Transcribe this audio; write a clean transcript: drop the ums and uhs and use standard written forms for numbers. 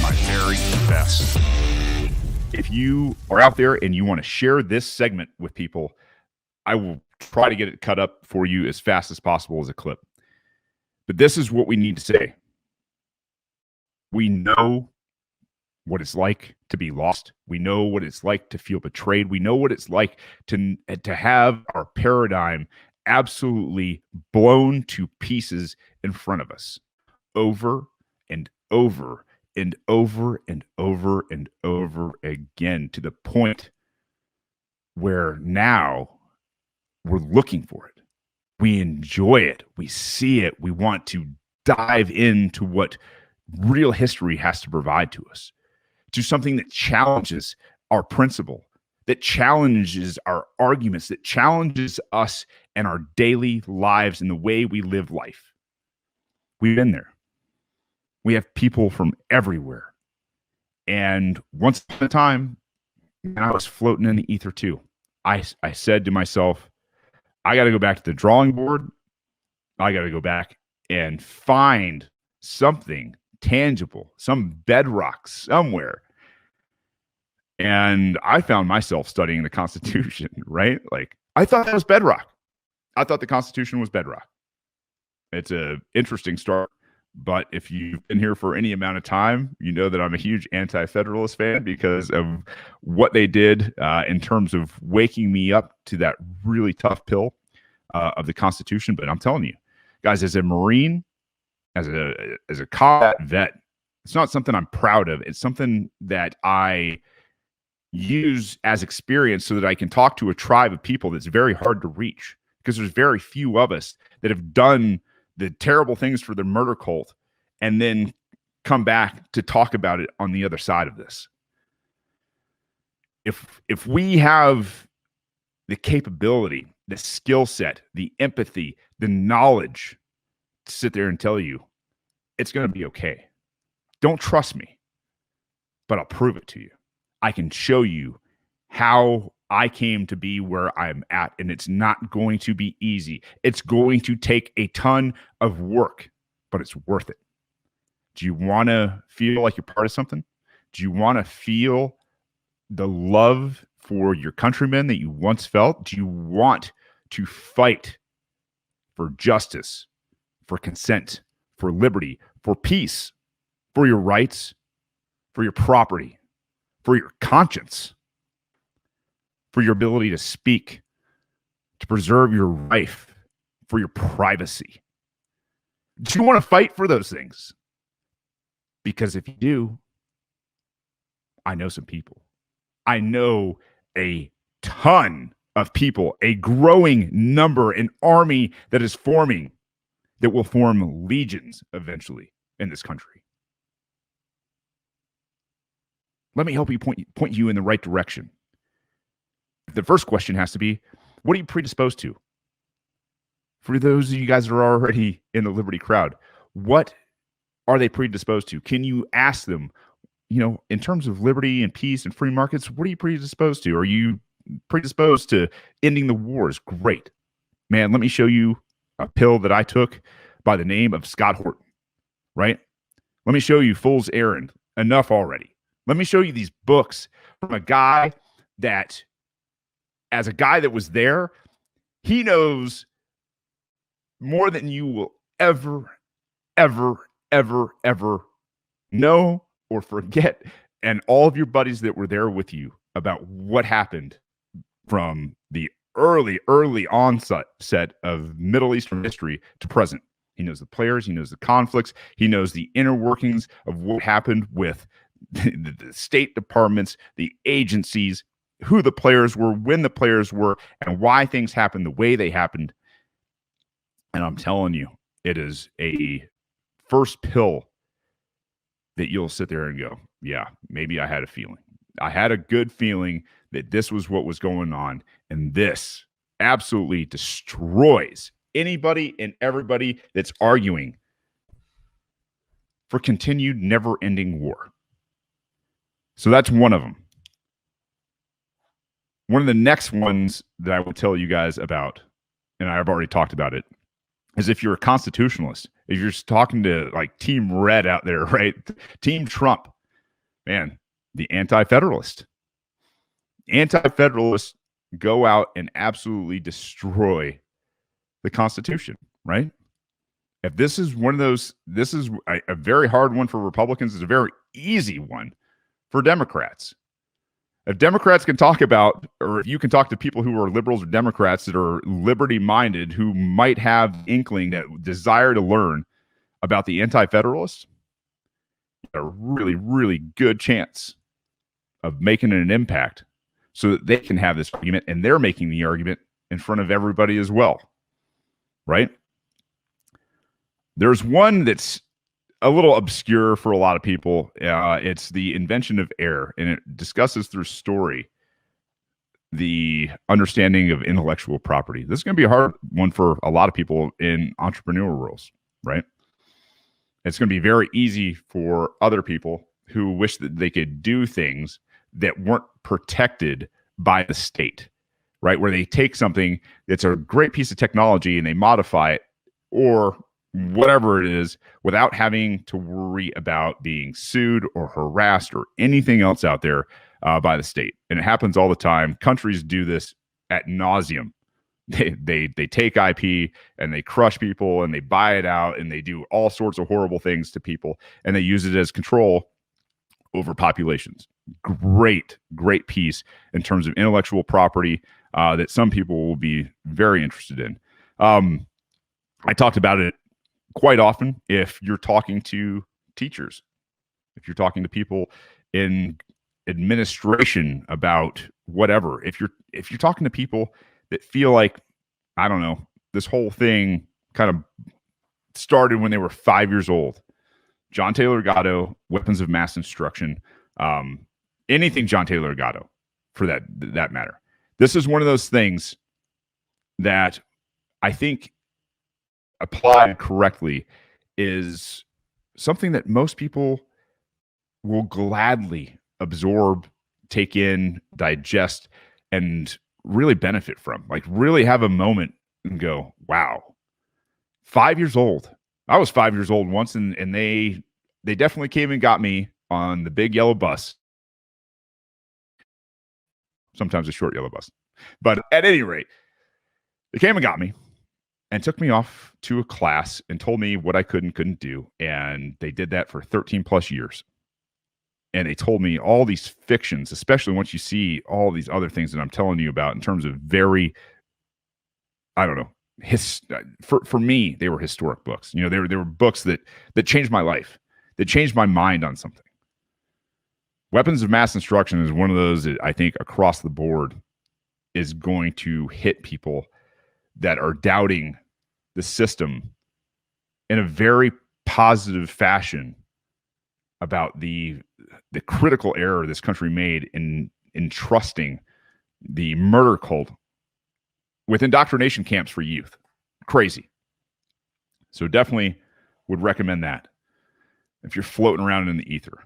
my very best. If you are out there and you want to share this segment with people, I will try to get it cut up for you as fast as possible as a clip. But this is what we need to say. We know what it's like to be lost. We know what it's like to feel betrayed. We know what it's like to have our paradigm absolutely blown to pieces in front of us over and over and over and over and over again, to the point where now we're looking for it. We enjoy it. We see it. We want to dive into what real history has to provide to us, to something that challenges our principle, that challenges our arguments, that challenges us and our daily lives and the way we live life. We've been there. We have people from everywhere. And once upon a time, I was floating in the ether too. I said to myself, I got to go back to the drawing board. I got to go back and find something tangible, some bedrock somewhere. And I found myself studying the Constitution, right? Like, I thought that was bedrock. I thought the Constitution was bedrock. It's an interesting start. But if you've been here for any amount of time, you know that I'm a huge anti-federalist fan because of what they did in terms of waking me up to that really tough pill of the Constitution. But I'm telling you, guys, as a Marine, as a combat vet, it's not something I'm proud of. It's something that I use as experience so that I can talk to a tribe of people that's very hard to reach, because there's very few of us that have done the terrible things for the murder cult and then come back to talk about it on the other side of this. If we have the capability, the skill set, the empathy, the knowledge to sit there and tell you it's going to be okay. Don't trust me, but I'll prove it to you. I can show you how I came to be where I'm at, and it's not going to be easy. It's going to take a ton of work, but it's worth it. Do you want to feel like you're part of something? Do you want to feel the love for your countrymen that you once felt? Do you want to fight for justice, for consent, for liberty, for peace, for your rights, for your property, for your conscience, for your ability to speak, to preserve your life, for your privacy? Do you want to fight for those things? Because if you do, I know some people. I know a ton of people, a growing number, an army that is forming, that will form legions eventually in this country. Let me help you point you in the right direction. The first question has to be, what are you predisposed to? For those of you guys that are already in the Liberty crowd, what are they predisposed to? Can you ask them, in terms of liberty and peace and free markets, what are you predisposed to? Are you predisposed to ending the wars? Great. Man, let me show you a pill that I took by the name of Scott Horton, right? Let me show you Fool's Errand. Enough already. Let me show you these books from a guy that, as a guy that was there, he knows more than you will ever know or forget. And all of your buddies that were there with you about what happened from the early onset of Middle Eastern history to present. He knows the players. He knows the conflicts. He knows the inner workings of what happened with the State Departments, the agencies, who the players were, when the players were, and why things happened the way they happened. And I'm telling you, it is a first pill that you'll sit there and go, yeah, maybe I had a feeling. I had a good feeling that this was what was going on. And this absolutely destroys anybody and everybody that's arguing for continued never-ending war. So that's one of them. One of the next ones that I will tell you guys about, and I've already talked about it, is if you're a constitutionalist, if you're talking to like Team Red out there, right? Team Trump, Man, the anti-federalists. Anti-federalists go out and absolutely destroy the Constitution, right? If this is one of those, this is a very hard one for Republicans. It's a very easy one for Democrats. If Democrats can talk about, or if you can talk to people who are liberals or Democrats that are liberty-minded, who might have inkling, that desire to learn about the anti-federalists, a really, really good chance of making an impact so that they can have this argument, and they're making the argument in front of everybody as well, right? There's one that's a little obscure for a lot of people. It's the invention of air, and it discusses through story the understanding of intellectual property. This is going to be a hard one for a lot of people in entrepreneurial roles, right? It's going to be very easy for other people who wish that they could do things that weren't protected by the state, right? Where they take something that's a great piece of technology and they modify it or whatever it is without having to worry about being sued or harassed or anything else out there by the state. And it happens all the time. Countries do this ad nauseum. They take IP and they crush people and they buy it out and they do all sorts of horrible things to people and they use it as control over populations. Great piece in terms of intellectual property that some people will be very interested in. I talked about it quite often. If you're talking to teachers, if you're talking to people in administration about whatever, if you're talking to people that feel like, I don't know, this whole thing kind of started when they were 5 years old. John Taylor Gatto, Weapons of Mass Destruction, anything John Taylor Gatto, for that matter. This is one of those things that I think applied correctly is something that most people will gladly absorb, take in, digest, and really benefit from. Like really have a moment and go, wow, 5 years old. I was 5 years old once, and they definitely came and got me on the big yellow bus. Sometimes a short yellow bus. But at any rate, they came and got me and took me off to a class and told me what I could and couldn't do. And they did that for 13 plus years. And they told me all these fictions, especially once you see all these other things that I'm telling you about in terms of very, I don't know, for me, they were historic books. You know, they were books that changed my life, that changed my mind on something. Weapons of Mass Destruction is one of those that I think across the board is going to hit people that are doubting the system in a very positive fashion about the critical error this country made in trusting the murder cult with indoctrination camps for youth. Crazy. So definitely would recommend that if you're floating around in the ether.